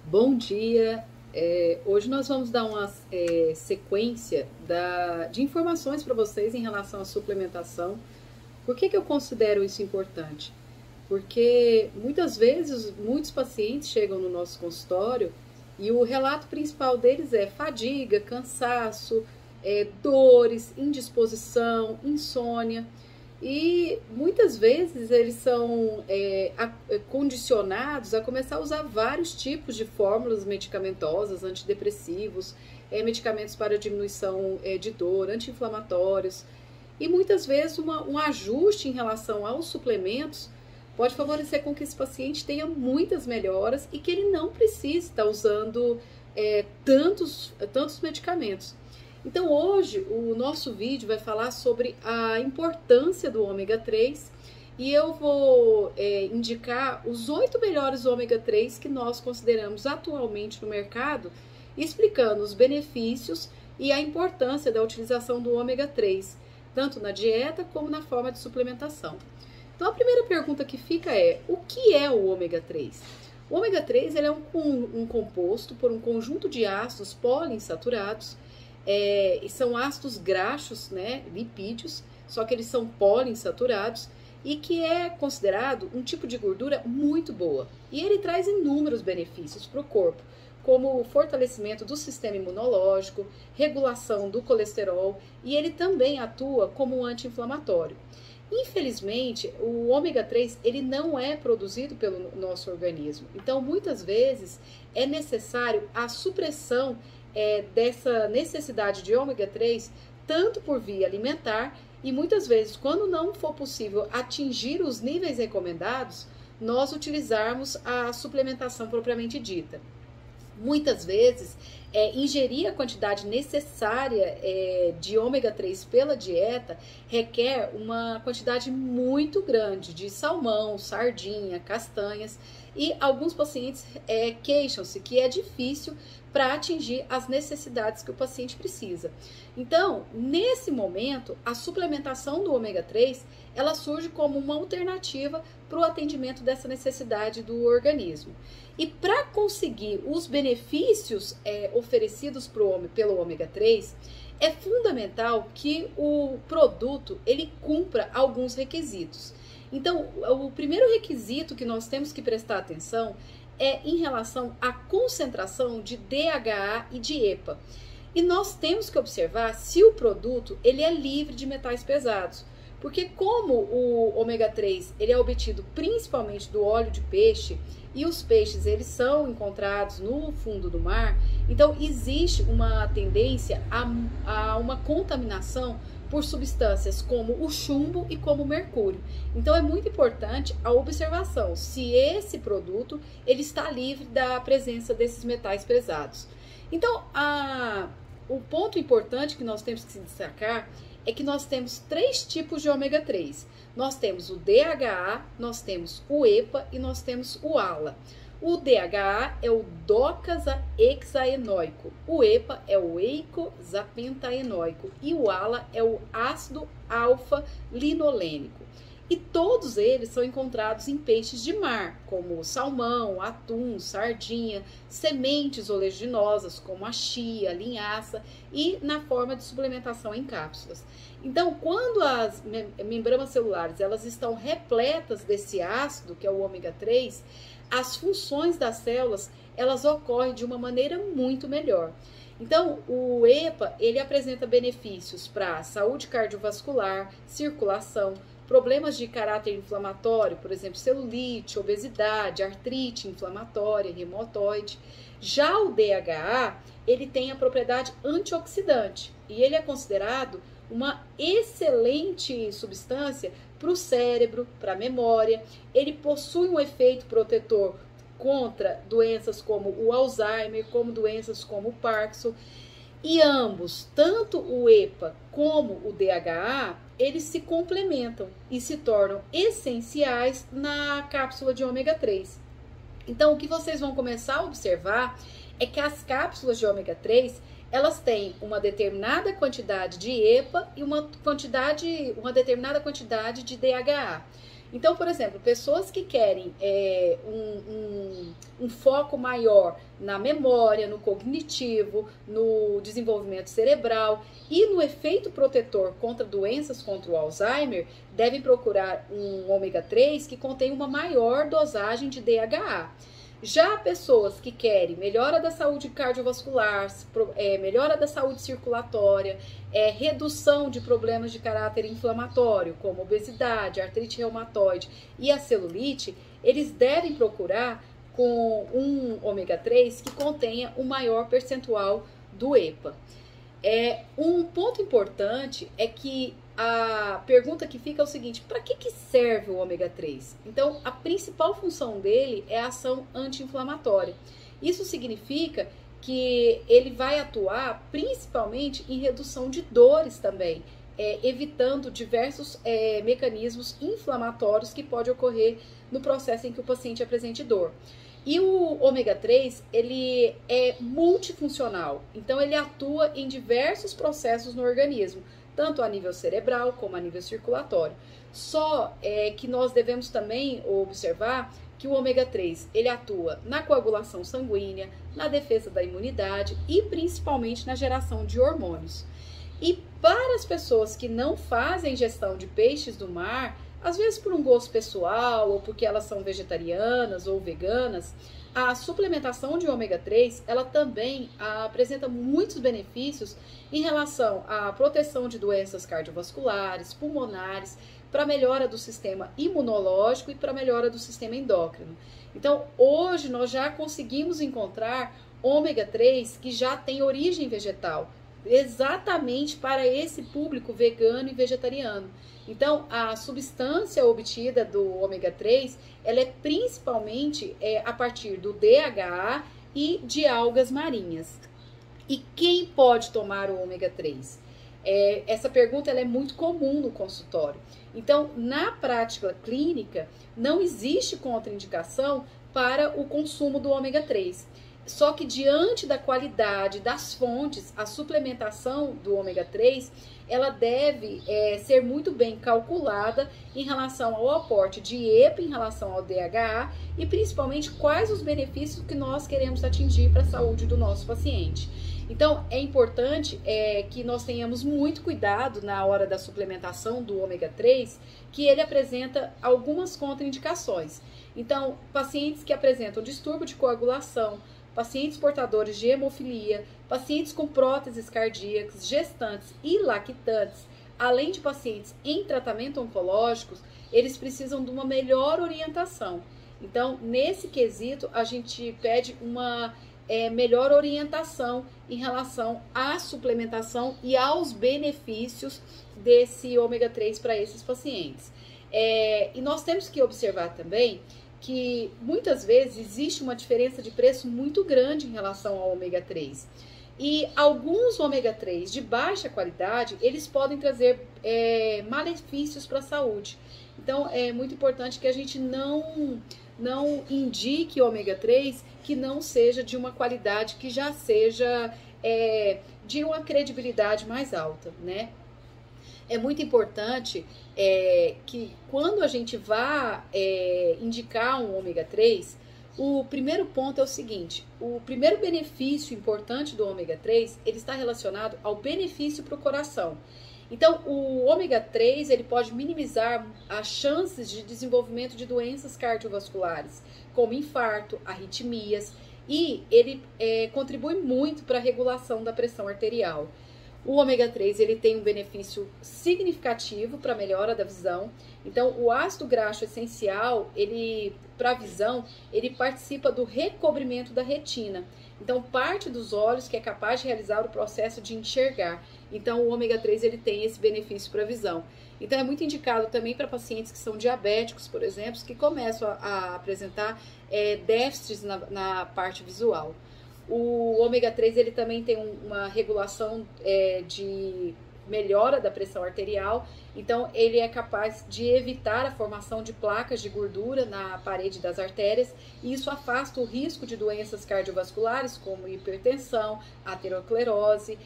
Bom dia! Hoje nós vamos dar uma sequência de informações para vocês em relação à suplementação. Por que eu considero isso importante? Porque muitas vezes muitos pacientes chegam no nosso consultório e o relato principal deles é fadiga, cansaço, dores, indisposição, insônia. E muitas vezes eles são condicionados a começar a usar vários tipos de fórmulas medicamentosas, antidepressivos, medicamentos para diminuição de dor, anti-inflamatórios. E muitas vezes um ajuste em relação aos suplementos pode favorecer com que esse paciente tenha muitas melhoras e que ele não precise estar usando tantos medicamentos. Então hoje o nosso vídeo vai falar sobre a importância do ômega 3 e eu vou indicar os 8 melhores ômega 3 que nós consideramos atualmente no mercado, explicando os benefícios e a importância da utilização do ômega 3, tanto na dieta como na forma de suplementação. Então a primeira pergunta que fica é: o que é o ômega 3? O ômega 3 ele é um composto por um conjunto de ácidos poliinsaturados. E são ácidos graxos, né, lipídios, só que eles são poliinsaturados e que é considerado um tipo de gordura muito boa. E ele traz inúmeros benefícios para o corpo, como o fortalecimento do sistema imunológico, regulação do colesterol, e ele também atua como um anti-inflamatório. Infelizmente, o ômega 3 ele não é produzido pelo nosso organismo, então muitas vezes é necessário a supressão dessa necessidade de ômega 3, tanto por via alimentar e muitas vezes, quando não for possível atingir os níveis recomendados, nós utilizarmos a suplementação propriamente dita. Muitas vezes, ingerir a quantidade necessária de ômega 3 pela dieta requer uma quantidade muito grande de salmão, sardinha, castanhas, e alguns pacientes queixam-se que é difícil para atingir as necessidades que o paciente precisa. Então, nesse momento, a suplementação do ômega 3, ela surge como uma alternativa para o atendimento dessa necessidade do organismo. E para conseguir os benefícios oferecidos pelo ômega 3, é fundamental que o produto ele cumpra alguns requisitos. Então, o primeiro requisito que nós temos que prestar atenção é em relação à concentração de DHA e de EPA. E nós temos que observar se o produto ele é livre de metais pesados. Porque como o ômega 3 ele é obtido principalmente do óleo de peixe, e os peixes eles são encontrados no fundo do mar, então existe uma tendência a uma contaminação por substâncias como o chumbo e como o mercúrio. Então é muito importante a observação se esse produto ele está livre da presença desses metais pesados. Então o ponto importante que nós temos que se destacar é que nós temos 3 tipos de ômega 3. Nós temos o DHA, nós temos o EPA e nós temos o ALA. O DHA é o docosahexaenoico, o EPA é o eicosapentaenoico e o ALA é o ácido alfa-linolênico. E todos eles são encontrados em peixes de mar, como salmão, atum, sardinha, sementes oleaginosas, como a chia, a linhaça, e na forma de suplementação em cápsulas. Então, quando as membranas celulares elas estão repletas desse ácido, que é o ômega 3, as funções das células elas ocorrem de uma maneira muito melhor. Então, o EPA ele apresenta benefícios para a saúde cardiovascular, circulação, problemas de caráter inflamatório, por exemplo, celulite, obesidade, artrite inflamatória, reumatoide. Já o DHA, ele tem a propriedade antioxidante e ele é considerado uma excelente substância para o cérebro, para a memória. Ele possui um efeito protetor contra doenças como o Alzheimer, como doenças como o Parkinson. E ambos, tanto o EPA como o DHA, eles se complementam e se tornam essenciais na cápsula de ômega 3. Então, o que vocês vão começar a observar é que as cápsulas de ômega 3, elas têm uma determinada quantidade de EPA e uma determinada quantidade de DHA. Então, por exemplo, pessoas que querem um foco maior na memória, no cognitivo, no desenvolvimento cerebral e no efeito protetor contra doenças contra o Alzheimer, devem procurar um ômega 3 que contém uma maior dosagem de DHA. Já pessoas que querem melhora da saúde cardiovascular, melhora da saúde circulatória, redução de problemas de caráter inflamatório, como obesidade, artrite reumatoide e a celulite, eles devem procurar com um ômega 3 que contenha um maior percentual do EPA. Um ponto importante é que a pergunta que fica é o seguinte: para que serve o ômega 3? Então, a principal função dele é a ação anti-inflamatória. Isso significa que ele vai atuar principalmente em redução de dores também, evitando diversos mecanismos inflamatórios que podem ocorrer no processo em que o paciente apresente dor. E o ômega 3, ele é multifuncional, então ele atua em diversos processos no organismo, tanto a nível cerebral como a nível circulatório. Só que nós devemos também observar que o ômega 3, ele atua na coagulação sanguínea, na defesa da imunidade e principalmente na geração de hormônios. E para as pessoas que não fazem ingestão de peixes do mar, às vezes por um gosto pessoal ou porque elas são vegetarianas ou veganas, a suplementação de ômega 3, ela também apresenta muitos benefícios em relação à proteção de doenças cardiovasculares, pulmonares, para melhora do sistema imunológico e para melhora do sistema endócrino. Então, hoje nós já conseguimos encontrar ômega 3 que já tem origem vegetal, exatamente para esse público vegano e vegetariano. Então, a substância obtida do ômega 3, ela é principalmente a partir do DHA e de algas marinhas. E quem pode tomar o ômega 3? Essa pergunta ela é muito comum no consultório. Então, na prática clínica, não existe contraindicação para o consumo do ômega 3. Só que diante da qualidade das fontes, a suplementação do ômega 3, ela deve ser muito bem calculada em relação ao aporte de EPA, em relação ao DHA e principalmente quais os benefícios que nós queremos atingir para a saúde do nosso paciente. Então, é importante que nós tenhamos muito cuidado na hora da suplementação do ômega 3, que ele apresenta algumas contraindicações. Então, pacientes que apresentam distúrbio de coagulação, pacientes portadores de hemofilia, pacientes com próteses cardíacas, gestantes e lactantes, além de pacientes em tratamento oncológico, eles precisam de uma melhor orientação. Então, nesse quesito, a gente pede uma melhor orientação em relação à suplementação e aos benefícios desse ômega 3 para esses pacientes. E nós temos que observar também que muitas vezes existe uma diferença de preço muito grande em relação ao ômega 3. E alguns ômega 3 de baixa qualidade, eles podem trazer malefícios para a saúde. Então, é muito importante que a gente não indique ômega 3 que não seja de uma qualidade que já seja de uma credibilidade mais alta, né? É muito importante que quando a gente vá indicar um ômega 3, o primeiro ponto é o seguinte: o primeiro benefício importante do ômega 3, ele está relacionado ao benefício para o coração. Então, o ômega 3, ele pode minimizar as chances de desenvolvimento de doenças cardiovasculares, como infarto, arritmias, e ele contribui muito para a regulação da pressão arterial. O ômega 3 ele tem um benefício significativo para a melhora da visão. Então, o ácido graxo essencial, para a visão, ele participa do recobrimento da retina. Então, parte dos olhos que é capaz de realizar o processo de enxergar. Então, o ômega 3 ele tem esse benefício para a visão. Então, é muito indicado também para pacientes que são diabéticos, por exemplo, que começam a apresentar déficits na parte visual. O ômega 3 ele também tem uma regulação de melhora da pressão arterial, então ele é capaz de evitar a formação de placas de gordura na parede das artérias e isso afasta o risco de doenças cardiovasculares como hipertensão, aterosclerose,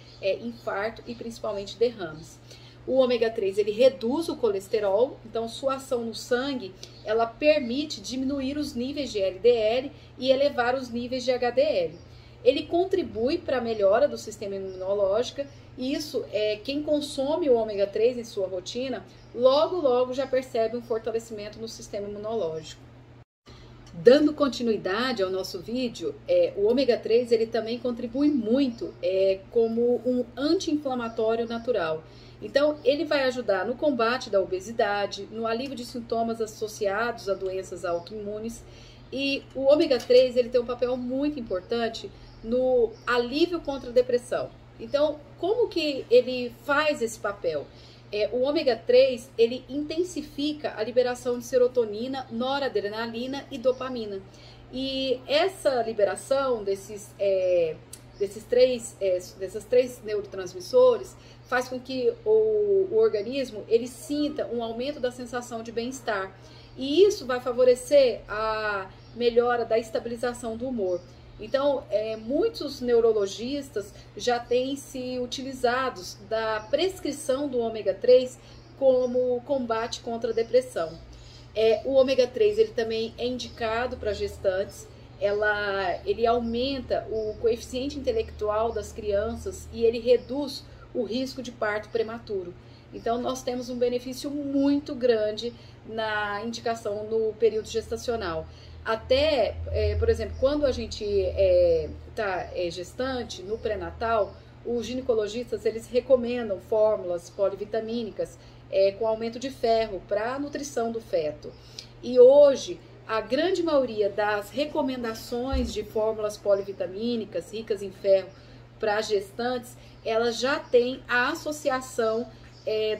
infarto e principalmente derrames. O ômega 3 ele reduz o colesterol, então sua ação no sangue ela permite diminuir os níveis de LDL e elevar os níveis de HDL. Ele contribui para a melhora do sistema imunológico e isso quem consome o ômega 3 em sua rotina, logo já percebe um fortalecimento no sistema imunológico. Dando continuidade ao nosso vídeo, o ômega 3 ele também contribui muito como um anti-inflamatório natural. Então, ele vai ajudar no combate da obesidade, no alívio de sintomas associados a doenças autoimunes. E o ômega 3 ele tem um papel muito importante no alívio contra a depressão. Então, como que ele faz esse papel? O ômega 3 ele intensifica a liberação de serotonina, noradrenalina e dopamina. E essa liberação desses três neurotransmissores faz com que o organismo ele sinta um aumento da sensação de bem-estar. E isso vai favorecer a melhora da estabilização do humor. Então, muitos neurologistas já têm se utilizados da prescrição do ômega 3 como combate contra a depressão. O ômega 3 ele também é indicado para gestantes, ele aumenta o coeficiente intelectual das crianças e ele reduz o risco de parto prematuro. Então, nós temos um benefício muito grande na indicação no período gestacional. Até, por exemplo, quando a gente está gestante, no pré-natal, os ginecologistas eles recomendam fórmulas polivitamínicas com aumento de ferro para a nutrição do feto. E hoje, a grande maioria das recomendações de fórmulas polivitamínicas ricas em ferro para gestantes, elas já têm a associação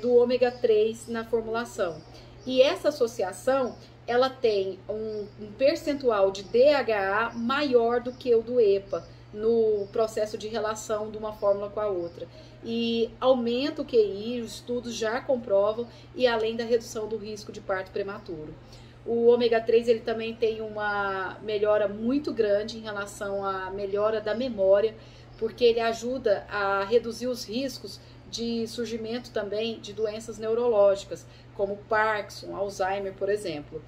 do ômega 3 na formulação. E essa associação ela tem um percentual de DHA maior do que o do EPA no processo de relação de uma fórmula com a outra. E aumenta o QI, os estudos já comprovam, e além da redução do risco de parto prematuro. O ômega 3 ele também tem uma melhora muito grande em relação à melhora da memória, porque ele ajuda a reduzir os riscos de surgimento também de doenças neurológicas, como Parkinson, Alzheimer, por exemplo.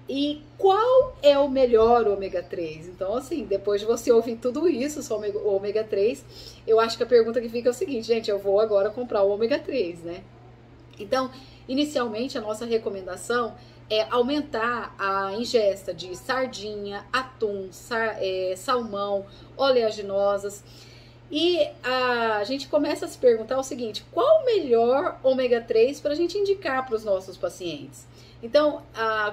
E qual é o melhor ômega 3? Então, assim, depois de você ouvir tudo isso sobre o ômega 3, eu acho que a pergunta que fica é o seguinte, gente, eu vou agora comprar o ômega 3, né? Então, inicialmente, a nossa recomendação é aumentar a ingesta de sardinha, atum, salmão, oleaginosas. E a gente começa a se perguntar o seguinte, qual o melhor ômega 3 para a gente indicar para os nossos pacientes? Então,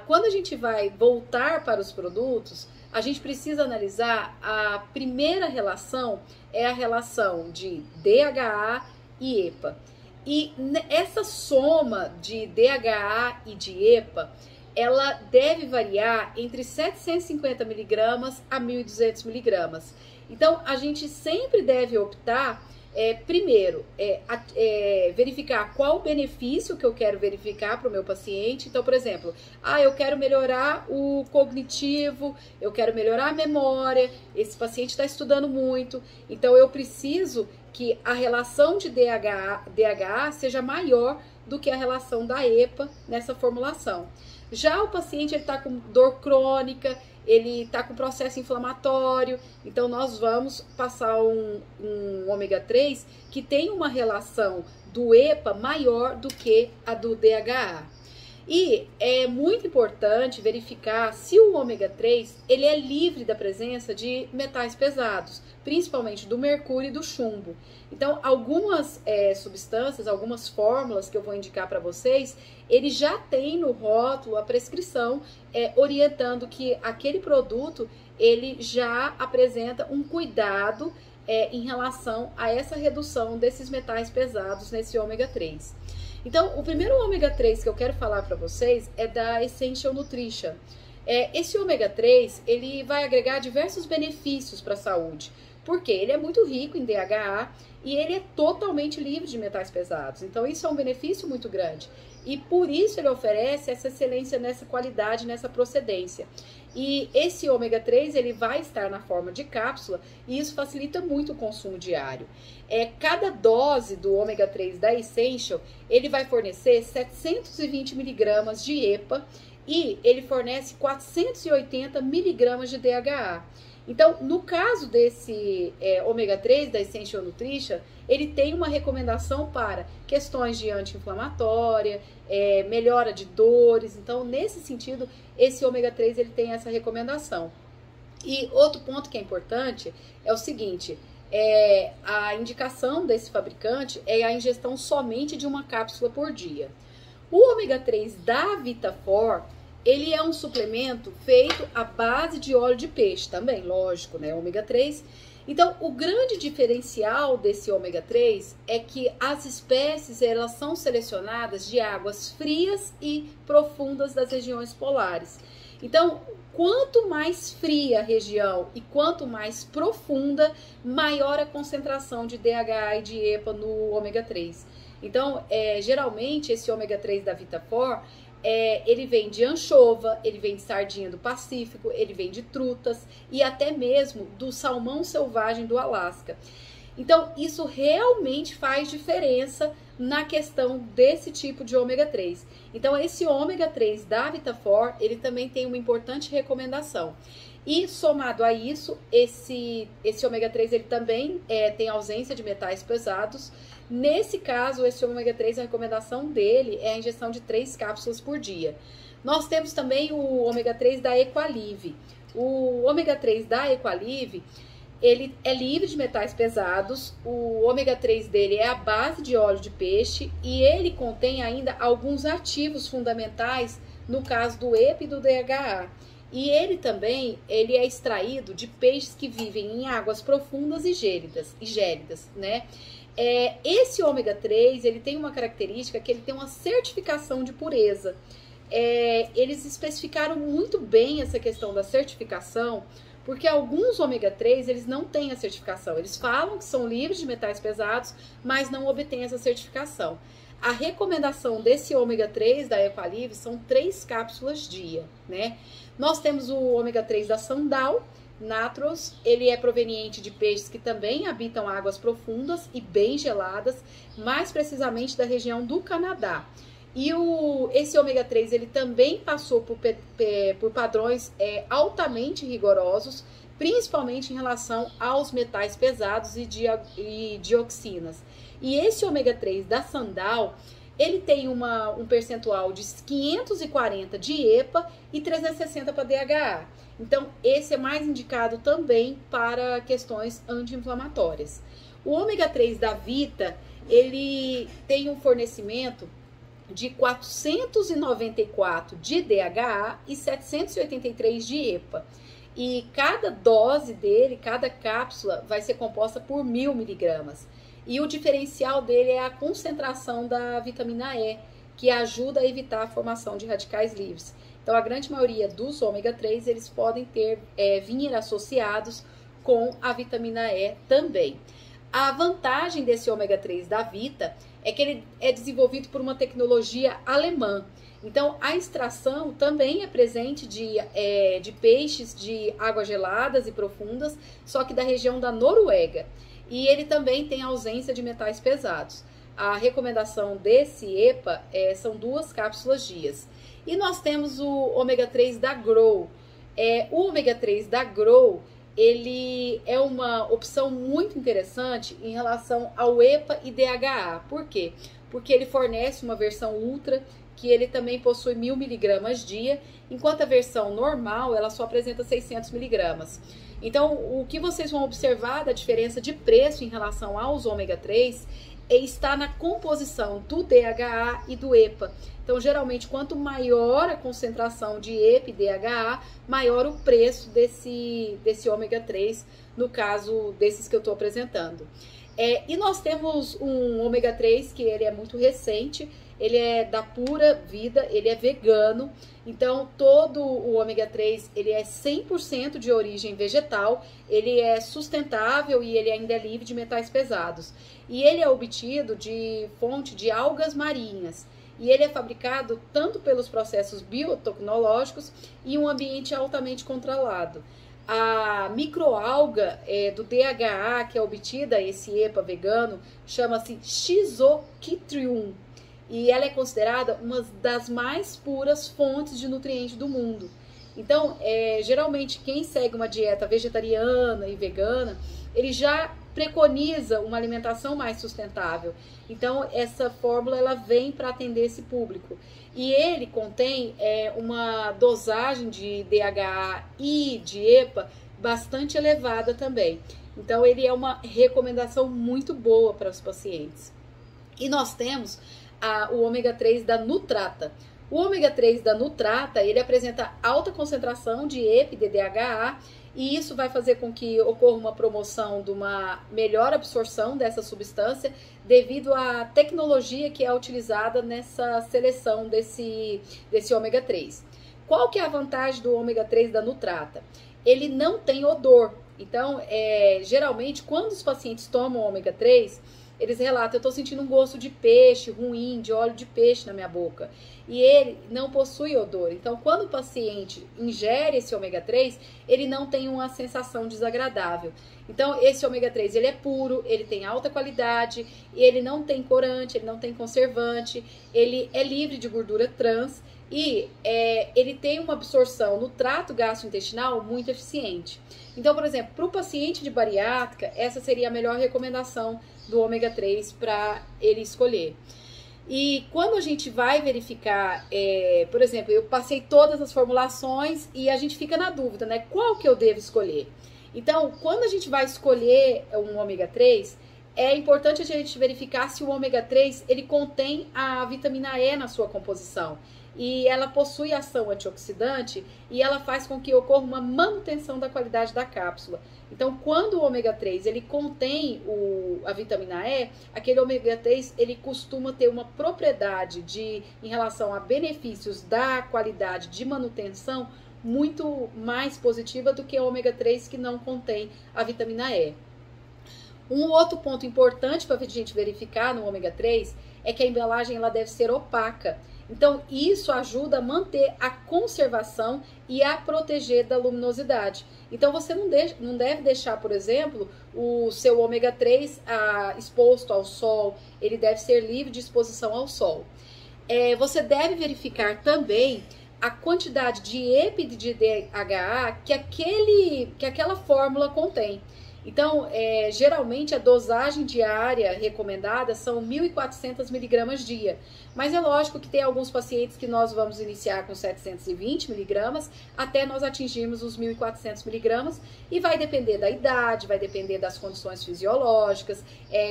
quando a gente vai voltar para os produtos, a gente precisa analisar a primeira relação, é a relação de DHA e EPA. E essa soma de DHA e de EPA, ela deve variar entre 750 miligramas a 1.200 miligramas. Então, a gente sempre deve optar, primeiro, verificar qual o benefício que eu quero verificar para o meu paciente. Então, por exemplo, eu quero melhorar o cognitivo, eu quero melhorar a memória, esse paciente está estudando muito, então eu preciso que a relação de DHA seja maior do que a relação da EPA nessa formulação. Já o paciente está com dor crônica, ele está com processo inflamatório, então nós vamos passar um ômega 3 que tem uma relação do EPA maior do que a do DHA. E é muito importante verificar se o ômega 3 ele é livre da presença de metais pesados, principalmente do mercúrio e do chumbo. Então, algumas substâncias, algumas fórmulas que eu vou indicar para vocês, ele já tem no rótulo a prescrição orientando que aquele produto ele já apresenta um cuidado em relação a essa redução desses metais pesados nesse ômega 3. Então, o primeiro ômega 3 que eu quero falar para vocês é da Essential Nutrition. Esse ômega 3, ele vai agregar diversos benefícios para a saúde, porque ele é muito rico em DHA e ele é totalmente livre de metais pesados. Então isso é um benefício muito grande. E por isso ele oferece essa excelência nessa qualidade, nessa procedência. E esse ômega 3, ele vai estar na forma de cápsula e isso facilita muito o consumo diário. Cada dose do ômega 3 da Essential, ele vai fornecer 720 miligramas de EPA e ele fornece 480 miligramas de DHA. Então, no caso desse ômega 3 da Essential Nutrition, ele tem uma recomendação para questões de anti-inflamatória, melhora de dores. Então, nesse sentido, esse ômega 3 ele tem essa recomendação. E outro ponto que é importante é o seguinte, a indicação desse fabricante é a ingestão somente de uma cápsula por dia. O ômega 3 da Vitafor, ele é um suplemento feito à base de óleo de peixe também, lógico, né? Ômega 3. Então, o grande diferencial desse ômega 3 é que as espécies, elas são selecionadas de águas frias e profundas das regiões polares. Então, quanto mais fria a região e quanto mais profunda, maior a concentração de DHA e de EPA no ômega 3. Então, geralmente, esse ômega 3 da Vitafor, ele vem de anchova, ele vem de sardinha do Pacífico, ele vem de trutas e até mesmo do salmão selvagem do Alasca. Então, isso realmente faz diferença na questão desse tipo de ômega 3. Então, esse ômega 3 da Vitafor, ele também tem uma importante recomendação. E somado a isso, esse ômega 3 ele também tem ausência de metais pesados. Nesse caso, esse ômega 3, a recomendação dele é a ingestão de 3 cápsulas por dia. Nós temos também o ômega 3 da Equalive. O ômega 3 da Equalive, ele é livre de metais pesados, o ômega 3 dele é a base de óleo de peixe e ele contém ainda alguns ativos fundamentais no caso do EPA e do DHA. E ele também é extraído de peixes que vivem em águas profundas e gélidas, né? Esse ômega 3, ele tem uma característica que ele tem uma certificação de pureza. Eles especificaram muito bem essa questão da certificação, porque alguns ômega 3, eles não têm a certificação. Eles falam que são livres de metais pesados, mas não obtêm essa certificação. A recomendação desse ômega 3 da Equalive são 3 cápsulas dia, né? Nós temos o ômega 3 da Sandal Natros, ele é proveniente de peixes que também habitam águas profundas e bem geladas, mais precisamente da região do Canadá. E esse ômega 3 ele também passou por padrões altamente rigorosos, principalmente em relação aos metais pesados e dioxinas. E esse ômega 3 da Sandal, ele tem um percentual de 540 de EPA e 360 para DHA. Então, esse é mais indicado também para questões anti-inflamatórias. O ômega 3 da Vita, ele tem um fornecimento de 494 de DHA e 783 de EPA. E cada dose dele, cada cápsula, vai ser composta por 1000 miligramas. E o diferencial dele é a concentração da vitamina E, que ajuda a evitar a formação de radicais livres. Então, a grande maioria dos ômega 3, eles podem vir associados com a vitamina E também. A vantagem desse ômega 3 da Vita é que ele é desenvolvido por uma tecnologia alemã. Então, a extração também é presente de peixes de águas geladas e profundas, só que da região da Noruega. E ele também tem ausência de metais pesados. A recomendação desse EPA são 2 cápsulas dias. E nós temos o ômega 3 da Grow. O ômega 3 da Grow, ele é uma opção muito interessante em relação ao EPA e DHA. Por quê? Porque ele fornece uma versão ultra, que ele também possui 1000 miligramas dia, enquanto a versão normal, ela só apresenta 600 miligramas. Então, o que vocês vão observar da diferença de preço em relação aos ômega 3 está na composição do DHA e do EPA. Então, geralmente, quanto maior a concentração de EPA e DHA, maior o preço desse ômega 3, no caso desses que eu estou apresentando. E nós temos um ômega 3 que ele é muito recente, ele é da Pura Vida, ele é vegano, então todo o ômega 3 ele é 100% de origem vegetal, ele é sustentável e ele ainda é livre de metais pesados. E ele é obtido de fonte de algas marinhas. E ele é fabricado tanto pelos processos biotecnológicos e um ambiente altamente controlado. A microalga do DHA que é obtida, esse EPA vegano, chama-se Schizochytrium. E ela é considerada uma das mais puras fontes de nutrientes do mundo. Então, geralmente, quem segue uma dieta vegetariana e vegana, ele já preconiza uma alimentação mais sustentável. Então, essa fórmula ela vem para atender esse público. E ele contém uma dosagem de DHA e de EPA bastante elevada também. Então, ele é uma recomendação muito boa para os pacientes. E nós temos o ômega 3 da Nutrata. O ômega 3 da Nutrata, ele apresenta alta concentração de EPA e de DHA, e isso vai fazer com que ocorra uma promoção de uma melhor absorção dessa substância devido à tecnologia que é utilizada nessa seleção desse ômega 3. Qual que é a vantagem do ômega 3 da Nutrata? Ele não tem odor. Então, geralmente, quando os pacientes tomam ômega 3, eles relatam, eu estou sentindo um gosto de peixe ruim, de óleo de peixe na minha boca. E ele não possui odor. Então, quando o paciente ingere esse ômega 3, ele não tem uma sensação desagradável. Então, esse ômega 3, ele é puro, ele tem alta qualidade, ele não tem corante, ele não tem conservante, ele é livre de gordura trans e ele tem uma absorção no trato gastrointestinal muito eficiente. Então, por exemplo, para o paciente de bariátrica, essa seria a melhor recomendação do ômega 3 para ele escolher. E quando a gente vai verificar, por exemplo, eu passei todas as formulações e a gente fica na dúvida, né? Qual que eu devo escolher? Então, quando a gente vai escolher um ômega 3, é importante a gente verificar se o ômega 3 ele contém a vitamina E na sua composição. E ela possui ação antioxidante e ela faz com que ocorra uma manutenção da qualidade da cápsula. Então, quando o ômega 3 ele contém a vitamina E, aquele ômega 3 ele costuma ter uma propriedade em relação a benefícios da qualidade de manutenção muito mais positiva do que o ômega 3 que não contém a vitamina E. Um outro ponto importante para a gente verificar no ômega 3 é que a embalagem ela deve ser opaca. Então, isso ajuda a manter a conservação e a proteger da luminosidade. Então, você não deve deixar, por exemplo, o seu ômega 3 exposto ao sol, ele deve ser livre de exposição ao sol. Você deve verificar também a quantidade de EPA e de DHA que aquela fórmula contém. Então, geralmente a dosagem diária recomendada são 1.400 miligramas dia. Mas é lógico que tem alguns pacientes que nós vamos iniciar com 720 miligramas até nós atingirmos os 1.400 miligramas. E vai depender da idade, vai depender das condições fisiológicas,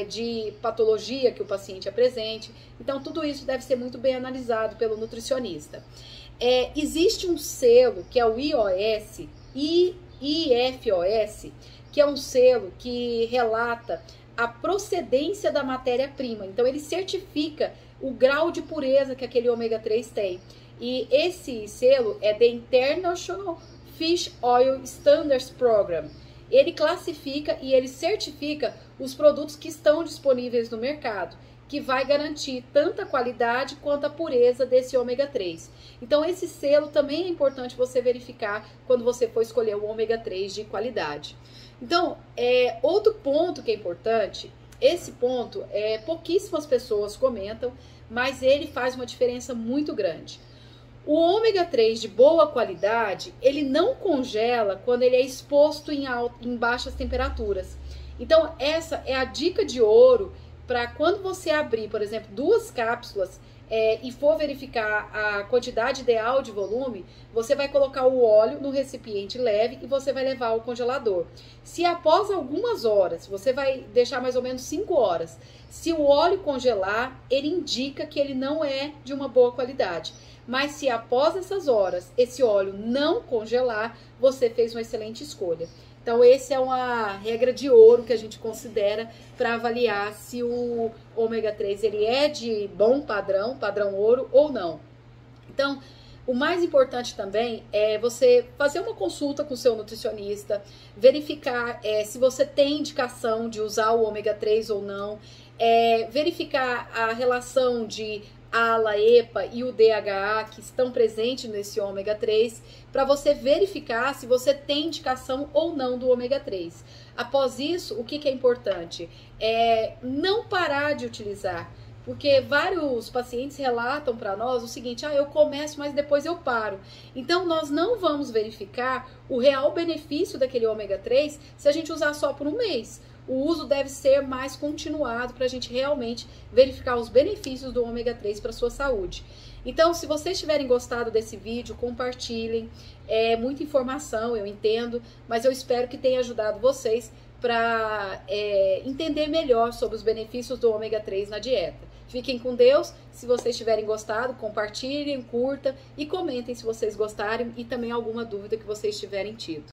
de patologia que o paciente apresente. Então, tudo isso deve ser muito bem analisado pelo nutricionista. Existe um selo que é o IFOS, que é um selo que relata a procedência da matéria-prima. Então, ele certifica o grau de pureza que aquele ômega 3 tem. E esse selo é The International Fish Oil Standards Program. Ele classifica e ele certifica os produtos que estão disponíveis no mercado, que vai garantir tanto a qualidade quanto a pureza desse ômega 3. Então, esse selo também é importante você verificar quando você for escolher o ômega 3 de qualidade. Então, outro ponto que é importante, esse ponto pouquíssimas pessoas comentam, mas ele faz uma diferença muito grande. O ômega 3 de boa qualidade, ele não congela quando ele é exposto em baixas temperaturas. Então, essa é a dica de ouro para quando você abrir, por exemplo, 2 cápsulas e for verificar a quantidade ideal de volume, você vai colocar o óleo no recipiente leve e você vai levar ao congelador. Se após algumas horas, você vai deixar mais ou menos 5 horas, se o óleo congelar, ele indica que ele não é de uma boa qualidade. Mas se após essas horas esse óleo não congelar, você fez uma excelente escolha. Então, essa é uma regra de ouro que a gente considera para avaliar se o ômega 3 ele é de bom padrão, padrão ouro ou não. Então, o mais importante também é você fazer uma consulta com o seu nutricionista, verificar se você tem indicação de usar o ômega 3 ou não, verificar a relação de ALA, EPA e o DHA que estão presentes nesse ômega 3, para você verificar se você tem indicação ou não do ômega 3. Após isso, o que é importante? Não parar de utilizar, porque vários pacientes relatam para nós o seguinte: eu começo, mas depois eu paro. Então, nós não vamos verificar o real benefício daquele ômega 3 se a gente usar só por um mês. O uso deve ser mais continuado para a gente realmente verificar os benefícios do ômega 3 para a sua saúde. Então, se vocês tiverem gostado desse vídeo, compartilhem. É muita informação, eu entendo, mas eu espero que tenha ajudado vocês para entender melhor sobre os benefícios do ômega 3 na dieta. Fiquem com Deus. Se vocês tiverem gostado, compartilhem, curtam e comentem se vocês gostarem e também alguma dúvida que vocês tiverem tido.